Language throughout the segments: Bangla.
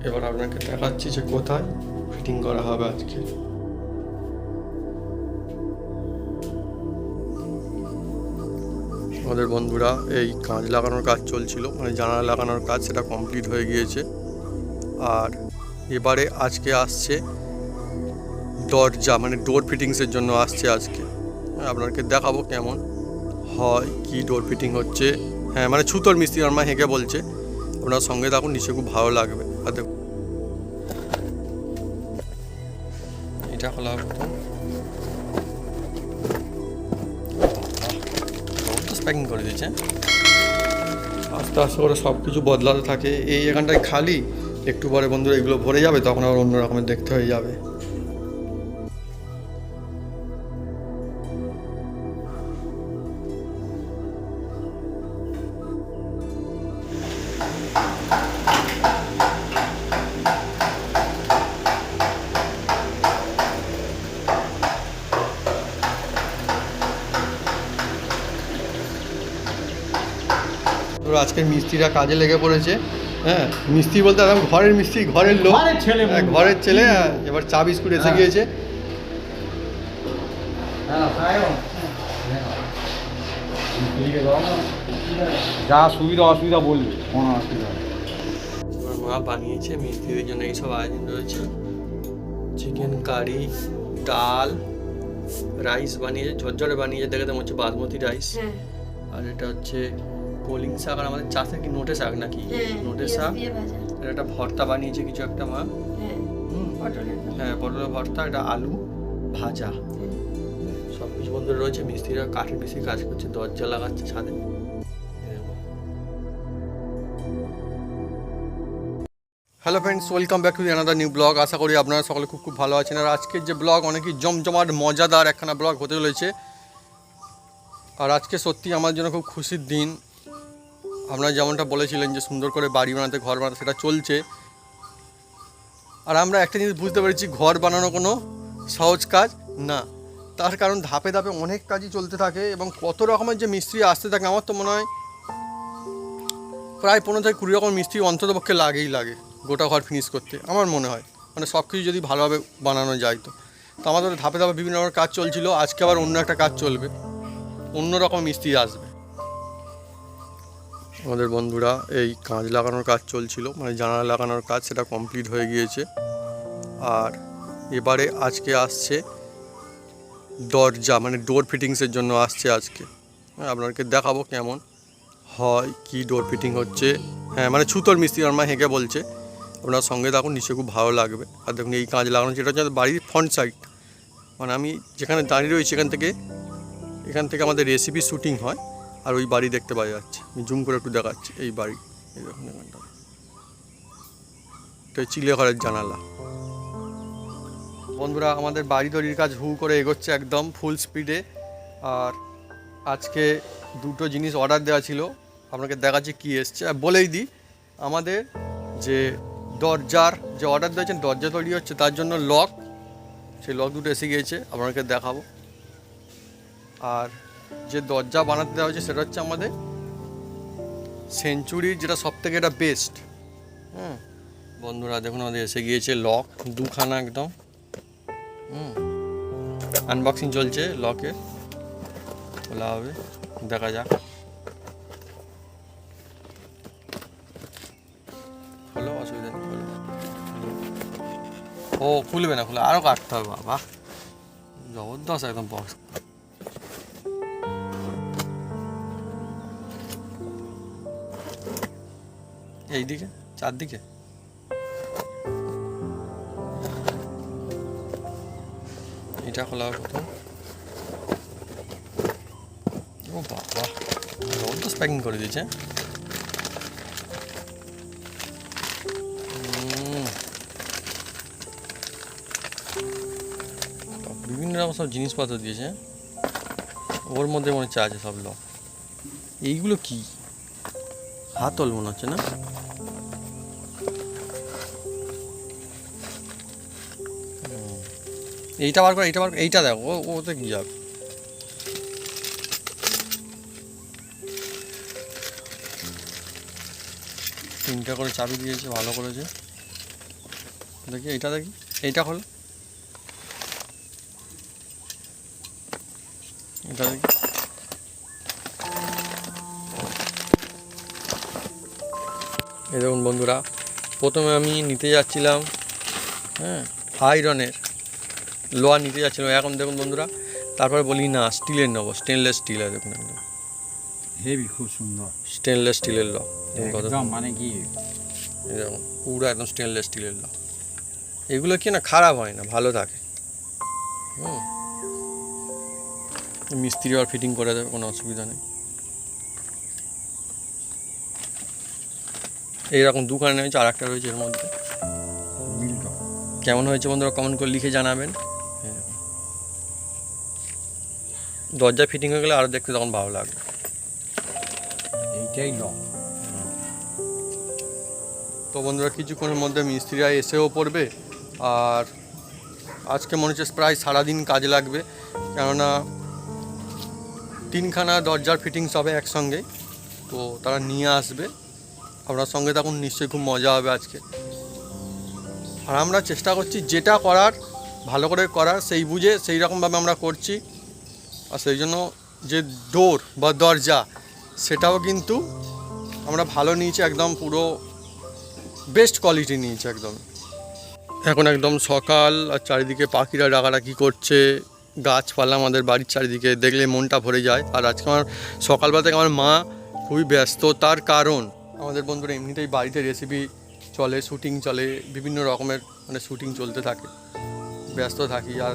এবার আপনাকে দেখাচ্ছি যে কোথায় ফিটিং করা হবে আজকে। আমাদের বন্ধুরা এই কাঁচ লাগানোর কাজ চলছিল, মানে জানালা লাগানোর কাজ, সেটা কমপ্লিট হয়ে গিয়েছে। আর এবারে আজকে আসছে দরজা, মানে ডোর ফিটিংসের জন্য আসছে আজকে। আপনাকে দেখাবো কেমন হয়, কি ডোর ফিটিং হচ্ছে। হ্যাঁ, মানে ছুতোর মিস্ত্রি, আমার হেঁকে বলছে। আপনার সঙ্গে থাকুন, নিশ্চয়ই খুব ভালো লাগবে। আর দেখুন এটা খোলা হবে তো, প্যাকিং করে দিয়েছে। আস্তে আস্তে করে সব কিছু বদলাতে থাকে। এই এখানটায় খালি, একটু পরে বন্ধুরা এগুলো ভরে যাবে, তখন আবার অন্য রকমের দেখতে হয়ে যাবে। আজকের মিস্ত্রিরা কাজে লেগে পড়েছে। হ্যাঁ, মিস্ত্রি বলতে একদম ঘরের মিস্ত্রি, ঘরের লোক, ঘরের ছেলে। এবার চা বিস্কুট এসে গিয়েছে। যা সুবিধা অসুবিধা বলবে, কোনো অসুবিধা নেই। আমার মা বানিয়েছে মিস্ত্রিদের জন্য, এইসব আয়োজন রয়েছে। চিকেন কারি, ডাল, রাইস বানিয়েছে, ঝরঝরে বানিয়েছে, দেখে তো মনে হচ্ছে বাসমতি রাইস। আর এটা হচ্ছে কলিং শাক, আর আমাদের চাষের কি নোটে শাক নাকি, নোটে শাক। আর একটা ভর্তা বানিয়েছে কিছু একটা মা। হ্যাঁ, পটলের ভর্তা, একটা আলু ভাজা, সব কিছু বন্ধুরা রয়েছে। মিস্ত্রিরা কাঠের মিস্ত্রি কাজ করছে, দরজা লাগাচ্ছে ছাদে। Hello friends, welcome back to the another new blog. আশা করি আপনারা সকলে খুব খুব ভালো আছেন। আর আজকের যে ব্লগ অনেকই জমজমাট মজাদার একখানা ব্লগ হতে চলেছে। আর আজকে সত্যি আমার জন্য খুব খুশির দিন। আপনারা যেমনটা বলেছিলেন যে সুন্দর করে বাড়ি বানাতে, ঘর বানাতে, সেটা চলছে। আর আমরা একটা জিনিস বুঝতে পেরেছি, ঘর বানানো কোনো সহজ কাজ না। তার কারণ ধাপে ধাপে অনেক কাজই চলতে থাকে, এবং কত রকমের যে মিস্ত্রি আসতে থাকে। আমার তো মনে হয় প্রায় 15 থেকে 20 রকম মিস্ত্রি অন্ততপক্ষে লাগেই লাগে গোটা ঘর ফিনিশ করতে, আমার মনে হয়। মানে সব কিছু যদি ভালোভাবে বানানো যায় তো আমাদের ধাপে ধাপে বিভিন্ন রকমের কাজ চলছিল। আজকে আবার অন্য একটা কাজ চলবে, অন্য রকম মিস্ত্রি আসবে। আমাদের বন্ধুরা এই কাঁচ লাগানোর কাজ চলছিল, মানে জানালা লাগানোর কাজ, সেটা কমপ্লিট হয়ে গিয়েছে। আর এবারে আজকে আসছে দরজা, মানে ডোর ফিটিংসের জন্য আসছে আজকে। আপনাকে দেখাবো কেমন হয়, কি ডোর ফিটিং হচ্ছে। হ্যাঁ, মানে ছুতোর মিস্ত্রি, আমার হেঁকে বলছে। আপনার সঙ্গে থাকুন, নিশ্চয়ই খুব ভালো লাগবে। আর দেখুন এই কাজ লাগানো, সেটা হচ্ছে বাড়ির ফ্রন্ট সাইড। মানে আমি যেখানে দাঁড়িয়ে রয়েছি এখান থেকে আমাদের রেসিপি শ্যুটিং হয়। আর ওই বাড়ি দেখতে পাওয়া যাচ্ছে, আমি জুম করে একটু দেখাচ্ছি। এই বাড়ি, এই দেখুন এখানটা, এটা চিলে ঘরের জানালা। বন্ধুরা আমাদের বাড়ি তৈরির কাজ হু করে এগোচ্ছে একদম ফুল স্পিডে। আর আজকে দুটো জিনিস অর্ডার দেওয়া ছিল, আপনাকে দেখাচ্ছি কী এসছে। আর বলেই দিই, আমাদের যে দরজার যে অর্ডার দিয়েছেন, দরজা তৈরি হচ্ছে, তার জন্য লক, সেই লক দুটো এসে গিয়েছে, আপনাকে দেখাবো। আর যে দরজা বানাতে দেওয়া হয়েছে সেটা হচ্ছে আমাদের সেঞ্চুরির, যেটা সব থেকে এটা বেস্ট। হ্যাঁ বন্ধুরা দেখুন, আমাদের এসে গিয়েছে লক দুখানা একদম। আনবক্সিং চলছে, লকে খোলা হবে, দেখা যাক। খোলো, অসুবিধা নেই, খোলো। ও খুলবে না, খুলে আরও কাটতে হবে। বাবা জবরদস্ত একদম বক্স। এইদিকে চারদিকে এটা খোলা হবে প্রথম। ও বাবা জবরদস্ত প্যাকিং করে দিয়েছে। বিভিন্ন রকম সব জিনিসপত্র দিয়েছে, ওর মধ্যে মনে হচ্ছে আছে সব লক। এইগুলো কি হাতল মনে হচ্ছে না? এইটা বার করে, এইটা দেখো, ওতে কি যাবে। তিনটা করে চাবি দিয়েছে, ভালো করেছে। দেখি এইটা, দেখি এইটা হলো, এটা দেখি। এই দেখুন বন্ধুরা, প্রথমে আমি নিতে যাচ্ছিলাম হ্যাঁ আয়রনের লোহা নিতে যাচ্ছিলাম, এখন দেখুন বন্ধুরা তারপরে বলি না স্টিলের নেবো, স্টেনলেস স্টিলের। দেখুন একদম হেভি, খুব সুন্দর স্টেনলেস স্টিলের ল, একদম, মানে কি এই দেখুন পুরো একদম স্টেনলেস স্টিলের ল। এগুলো কি না খারাপ হয় না, ভালো থাকে। মিস্ত্রি আর ফিটিং করে দেবে, কোনো অসুবিধা নেই। এইরকম দোকানে হয়েছে, আর একটা রয়েছে এর মধ্যে। কেমন হয়েছে বন্ধুরা কমেন্ট করে লিখে জানাবেন। দরজা ফিটিং হয়ে গেলে আরও দেখতে তখন ভালো লাগবে। এইটাই ল। তো বন্ধুরা কিছুক্ষণের মধ্যে মিস্ত্রিরা এসেও পড়বে, আর আজকে মনে হচ্ছে প্রায় সারাদিন কাজে লাগবে, কেননা 3খানা দরজার ফিটিংস হবে একসঙ্গে। তো তারা নিয়ে আসবে, আপনার সঙ্গে তখন নিশ্চয়ই খুব মজা হবে আজকে। আর আমরা চেষ্টা করছি যেটা করার ভালো করে করার, সেই বুঝে সেই রকমভাবে আমরা করছি। আর সেই জন্য যে ডোর বা দরজা সেটাও কিন্তু আমরা ভালো নিয়েছি, একদম পুরো বেস্ট কোয়ালিটি নিয়েছি একদম। এখন একদম সকাল, আর চারিদিকে পাখিরা ডাকাডাকি করছে, গাছপালা আমাদের বাড়ির চারিদিকে দেখলে মনটা ভরে যায়। আর আজকে আমার সকালবেলা থেকে আমার মা খুবই ব্যস্ত, তার কারণ আমাদের বন্ধুরা এমনিতেই বাড়িতে রেসিপি চলে, শ্যুটিং চলে, বিভিন্ন রকমের মানে শ্যুটিং চলতে থাকে, ব্যস্ত থাকি। আর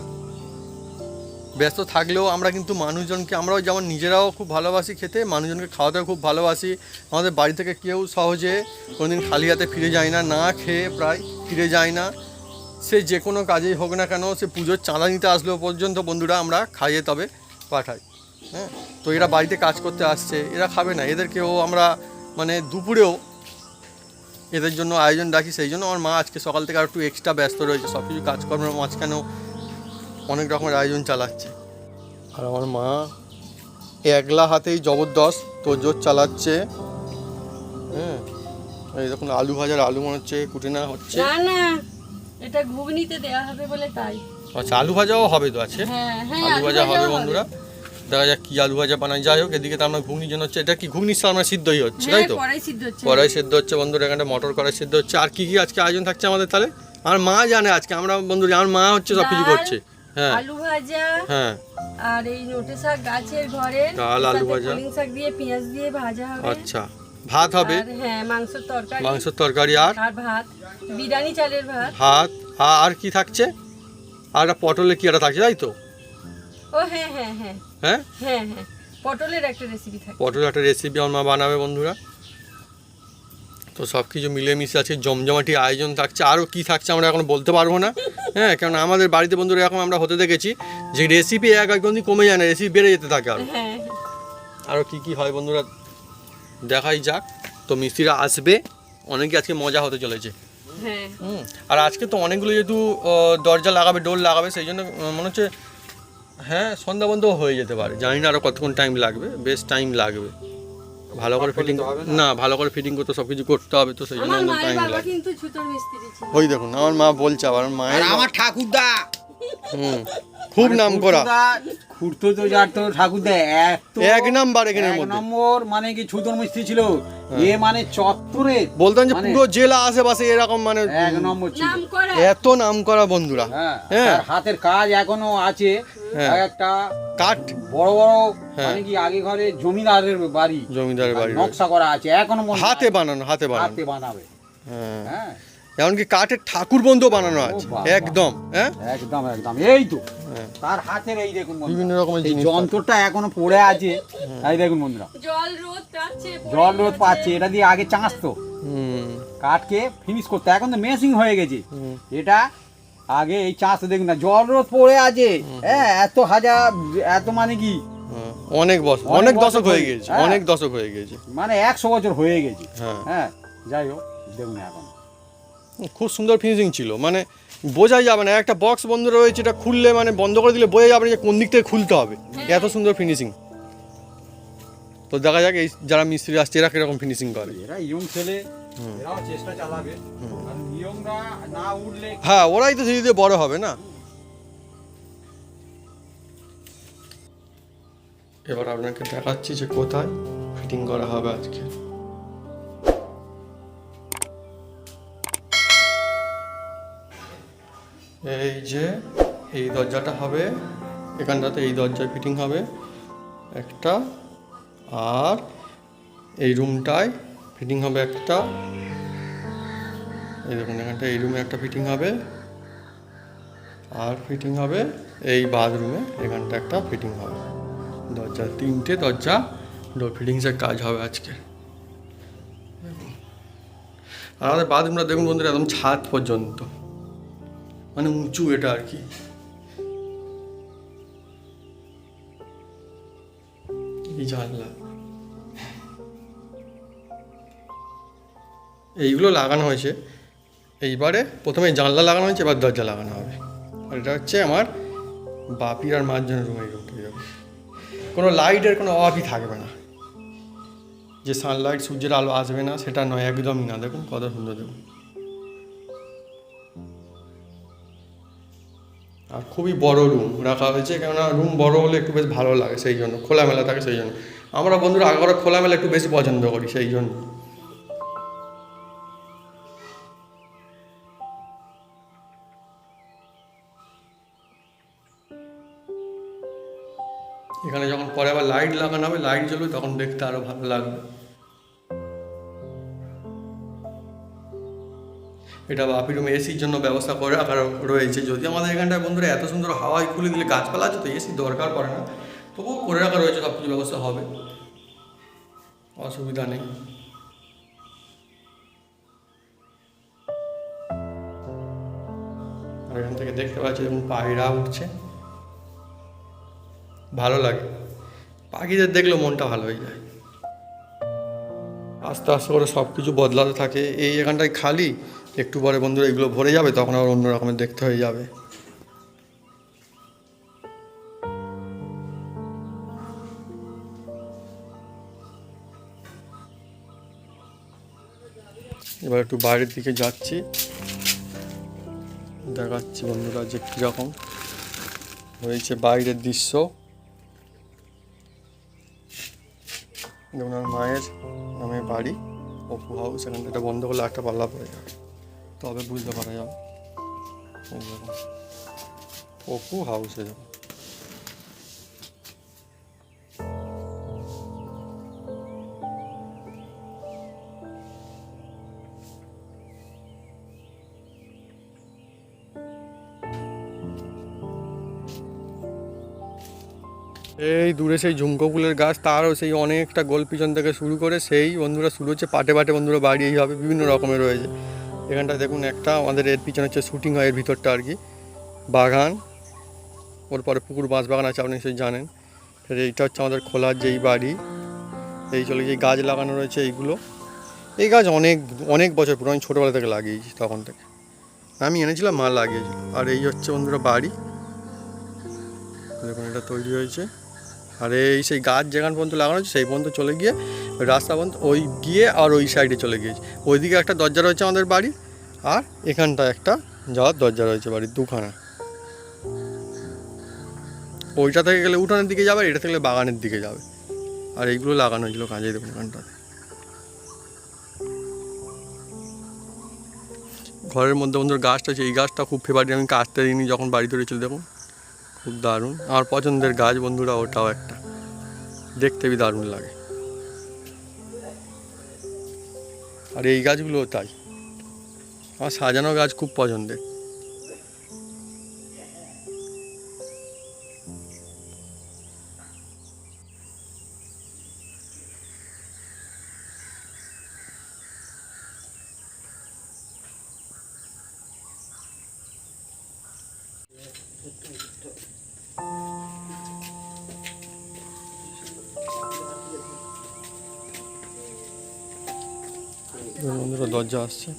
ব্যস্ত থাকলেও আমরা কিন্তু মানুষজনকে, আমরাও যেমন নিজেরাও খুব ভালোবাসি খেতে, মানুষজনকে খাওয়াতেও খুব ভালোবাসি। আমাদের বাড়ি থেকে কেউ সহজে কোনোদিন খালি হাতে ফিরে যায় না, না খেয়ে প্রায় ফিরে যায় না। সে যে কোনো কাজেই হোক না কেন, সে পুজোর চাঁদা নিতে আসলেও পর্যন্ত বন্ধুরা আমরা খাইয়ে তবে পাঠাই। হ্যাঁ, তো এরা বাড়িতে কাজ করতে আসছে, এরা খাবে না, এদেরকেও আমরা মানে দুপুরেও এদের জন্য আয়োজন রাখি। সেই জন্য আমার মা আজকে সকাল থেকে আর একটু এক্সট্রা ব্যস্ত রয়েছে, সব কিছু কাজকর্মের মাঝখানেও অনেক রকমের আয়োজন চালাচ্ছে। আর আমার মা একলা হাতেই জবরদস্ত তোড়জোড় চালাচ্ছে। হ্যাঁ, এই দেখুন আলু ভাজার আলু মনে হচ্ছে কুটে না হচ্ছে। না না, এটা ঘুগনিতে দেওয়া হবে বলে তাই। আচ্ছা, আলু ভাজাও হবে তো আছে? হ্যাঁ হ্যাঁ, আলু ভাজা হবে ভাজাও বন্ধুরা, দেখা যাক কি আলু ভাজা বানায়। যাই হোক, এদিকে তো আমরা ঘুগনির জন্য হচ্ছে, এটা কি ঘুগনির সামনে সিদ্ধই হচ্ছে তাই তো? হ্যাঁ, কড়াই সিদ্ধ হচ্ছে। কড়াই সেদ্ধ হচ্ছে বন্ধুরা, এখানে মটর কড়াই সেদ্ধ হচ্ছে। আর কি কি আজকে আয়োজন থাকছে আমাদের তাহলে? আমার মা জানে আজকে, আমরা বন্ধুরা আমার মা হচ্ছে সব কিছু ডাল, করছে। হ্যাঁ আলু ভাজা, হ্যাঁ, আর এই নোটে শাক গাছের ঘরে, ডাল, আলু ভাজা, কলিং শাক দিয়ে পেঁয়াজ দিয়ে ভাজা হবে। আচ্ছা, ভাত হবে, আর হ্যাঁ মাংসের তরকারি, মাংসের তরকারি, আর আর ভাত, বিরিয়ানি চালের ভাত। ভাত। আর কি থাকছে? আর একটা পটলে কি একটা থাকছে তাই তো? ও হ্যাঁ হ্যাঁ হ্যাঁ হ্যাঁ, হ্যাঁ হ্যাঁ, পটলের একটা রেসিপি থাকে। পটলের একটা রেসিপি আমার মা বানাবে বন্ধুরা। তো সব কিছু মিলেমিশে আছে, জমজমাটি আয়োজন থাকছে। আরও কি থাকছে আমরা এখন বলতে পারবো না। হ্যাঁ, কারণ আমাদের বাড়িতে বন্ধুরা এরকম আমরা হতে দেখেছি যে রেসিপি একদিন কমে যায় না, রেসিপি বেড়ে যেতে থাকে। আরও হ্যাঁ আরও কী কী হয় বন্ধুরা দেখাই যাক। তো মিস্ত্রিরা আসবে, অনেকে আজকে মজা হতে চলেছে। হ্যাঁ, আর আজকে তো অনেকগুলো যেহেতু দরজা লাগাবে, ডোর লাগাবে, সেই জন্য মনে হচ্ছে হ্যাঁ সন্ধ্যা বন্ধও হয়ে যেতে পারে। জানি না আরও কতক্ষণ টাইম লাগবে, বেশ টাইম লাগবে। ভালো করে ফিটিং না, ভালো করে ফিটিং করতে সব কিছু করতে হবে, তো সেই জন্য আমার আমাদের মায়ের টাইম বাবা লাগবে। কিন্তু ছুতোর মিস্ত্রি ছিল। ওই দেখুন আমার মা বলছে, আবার মায়ের আমার ঠাকুরদা খুব নাম করা, খুঁড়তো তো যার তো ঠাকুরদা এক নাম্বার এখানের এক মধ্যে। নম্বর, মানে কি ছুতোর মিস্ত্রি ছিল। এ মানে চত্বরে বলতাম যে মানে পুরো জেলা আশেপাশে এরকম মানে এক নম্বর ছিল। নাম করা। এত নাম করা বন্ধুরা। হ্যাঁ, হ্যাঁ। তার হাতের কাজ এখনো আছে। হ্যাঁ। একটা কাঠ, বড় বড় হ্যাঁ। মানে কি আগে ঘরে জমিদারের বাড়ি, জমিদারের বাড়ি নকশা করা আছে এখনো মনে হাতে আছে। বানানো, হাতে বানানো। হাতে বানাবে। হ্যাঁ, হ্যাঁ, এমনকি কাঠের ঠাকুর বন্ধ বানানো আছে বাবা। একদম। হ্যাঁ, একদম একদম, এই তো হ্যাঁ। তার হাতের এই দেখুন বন্ধুরা, বিভিন্ন রকমের এই জিনিস যন্ত্রটা এখনো পড়ে আছে। এই দেখুন বন্ধুরা, জল রোদ পাচ্ছে, জল রোদ পাচ্ছে। এটা দিয়ে আগে চাঁচতো, হুম, কাঠকে ফিনিশ করতে, এখন তো মেশিং হয়ে গেছে। হুম। এটা আগে এই চাঁচতে দেখুন না, জল রোদ পড়ে আছে। হ্যাঁ, এত হাজার, এত মানে কি হ্যাঁ, অনেক বছর, অনেক অনেক বছর দশক হয়ে হয়ে গেছে, হ্যাঁ। অনেক দশক হয়ে গেছে। মানে 100 বছর হয়ে গেছে। হ্যাঁ, হ্যাঁ, যাই হোক দেখুন এখন খুব সুন্দর ফিনিশিং ছিল, মানে বোঝাই যাবে না। একটা বক্স বন্ধ রয়েছে, এটা খুললে মানে বন্ধ করে দিলে বোঝা যাবে না যে কোন দিক থেকে খুলতে হবে, এত সুন্দর ফিনিশিং। তো দেখা যাক এই যারা মিস্ত্রি আসছে এরা কিরকম ফিনিশিং করে। এরা ইয়ং ছেলে, এরাও চেষ্টা চালাবে, আর নিয়মরা না উঠলে হ্যাঁ, ওরাই তো ধীরে ধীরে বড় হবে না। এবার আপনাকে দেখাচ্ছি যে কোথায় ফিটিং করা হবে আজকে। এই যে এই দরজাটা হবে, এখানটাতে এই দরজায় ফিটিং হবে একটা, আর এই রুমটায় ফিটিং হবে একটা। এই দেখুন এখানটা এই রুমে একটা ফিটিং হবে, আর ফিটিং হবে এই বাথরুমে এখানটা একটা ফিটিং হবে। দরজা, 3টে দরজা ডোর ফিটিংসের কাজ হবে আজকে। আর আমাদের বাথরুমটা দেখুন বন্ধুরা, একদম ছাদ পর্যন্ত, মানে উঁচু এটা আর কি। এই জানলা এইগুলো লাগানো হয়েছে, এইবারে প্রথমে জানলা লাগানো হয়েছে, এবার দরজা লাগানো হবে। আর এটা হচ্ছে আমার বাপির আর মার জন্য রুম। এই রুমটা কোনো লাইটের কোনো অভাবই থাকবে না, যে সানলাইট সূর্যের আলো আসবে না সেটা নয়, একদমই না। দেখুন কত সুন্দর, দেখুন। আর খুবই বড় রুম রাখা হয়েছে, কেননা রুম বড় হলে একটু বেশ ভালো লাগে, সেই জন্য খোলামেলা থাকে, সেই জন্য আমরা বন্ধুরা আগে খোলামেলা একটু বেশি পছন্দ করি, সেই জন্য। এখানে যখন পরে আবার লাইট লাগানো হবে, লাইট জ্বলবে, তখন দেখতে আরো ভালো লাগবে। এটা বাপি রুমে এসির জন্য ব্যবস্থা করে রাখা রয়েছে। যদি আমাদের এখানটায় বন্ধুরা এত সুন্দর হাওয়ায় খুলে দিলে, গাছপালা আছে তো এসি দরকার পড়ে না, তবুও করে রাখা রয়েছে, সব কিছু ব্যবস্থা হবে, অসুবিধা নেই। আর এখান থেকে দেখতে পাচ্ছি যেমন পায়রা উঠছে, ভালো লাগে। পাখিদের দেখলেও মনটা ভালো হয়ে যায়। আস্তে আস্তে করে সব কিছু বদলাতে থাকে। এই এখানটায় খালি, একটু পরে বন্ধুরা এগুলো ভরে যাবে, তখন আবার অন্য রকমের দেখতে হয়ে যাবে। এবার একটু বাইরের দিকে যাচ্ছি, দেখাচ্ছি বন্ধুরা যে কীরকম হয়েছে বাইরের দৃশ্য। যেমন আমার মায়ের নামে বাড়ি, অপু হাউস। এখান থেকে বন্ধ করলে একটা পাল্লা পড়ে যাবে, তবে বুঝতে পারা যাবে। অপু হাউসে যাবো। এই দূরে সেই ঝুমকো ফুলের গাছ, তারও সেই অনেকটা গোল পিছন থেকে শুরু করে সেই বন্ধুরা শুরু হচ্ছে পাটে পাটে বন্ধুরা বাড়ি এইভাবে বিভিন্ন রকমের রয়েছে। এখানটা দেখুন একটা আমাদের এর পিছনে হচ্ছে শুটিং হয়, এর ভিতরটা আর কি বাগান, ওর পরে পুকুর বাঁশ বাগান আছে, আপনি নিশ্চয়ই জানেন। এইটা হচ্ছে আমাদের খোলার যেই বাড়ি, এই চলে যে গাছ লাগানো রয়েছে এইগুলো। এই গাছ অনেক অনেক বছর পুরো, আমি ছোটোবেলা থেকে লাগিয়েছি, তখন থেকে আমি এনেছিলাম, মা লাগিয়েছিল। আর এই হচ্ছে বন্ধুরা বাড়ি, দেখুন এটা তৈরি হয়েছে। আর এই সেই গাছ যেখান পর্যন্ত লাগানো হচ্ছে সেই পর্যন্ত চলে গিয়ে রাস্তা পর্যন্ত ওই গিয়ে আর ওই সাইডে চলে গিয়েছে। ওইদিকে একটা দরজা রয়েছে আমাদের বাড়ি, আর এখানটা একটা যাওয়ার দরজা রয়েছে বাড়ির দুখানা। ওইটা থেকে গেলে উঠানের দিকে যাবে, এটা থেকে গেলে বাগানের দিকে যাবে। আর এইগুলো লাগানো হয়েছিল কাজে, দেখুন এখানটাতে। ঘরের মধ্যে বন্ধুর গাছটা আছে, এই গাছটা খুব ফেভারিট, আমি কাটতে দিইনি যখন বাড়িতে রয়েছিল, দেখুন খুব দারুণ আমার পছন্দের গাছ বন্ধুরা, ওটাও একটা দেখতে বি দারুণ লাগে। আর এই গাছগুলো তাই, আমার সাজানো গাছ খুব পছন্দের। বন্ধুরা দরজা আসছে,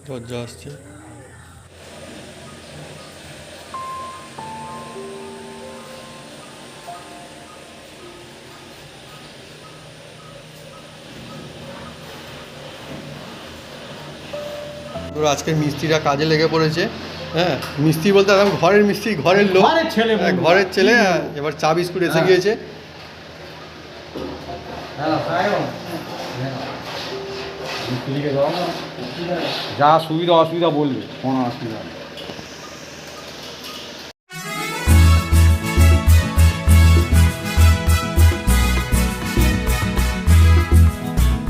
দরজা আসছে। তোর আজকে মিস্ত্রিরা কাজে লেগে পড়েছে। হ্যাঁ, মিস্ত্রি বলতে একদম ঘরের মিস্ত্রি, ঘরের লোক, ঘরের ছেলে হ্যাঁ, বলবো। ঘরের ছেলে। হ্যাঁ, এবার চা বিস্কুট এসে হ্যাঁ। গিয়েছে। যা সুবিধা অসুবিধা বলবে, কোনো অসুবিধা নেই।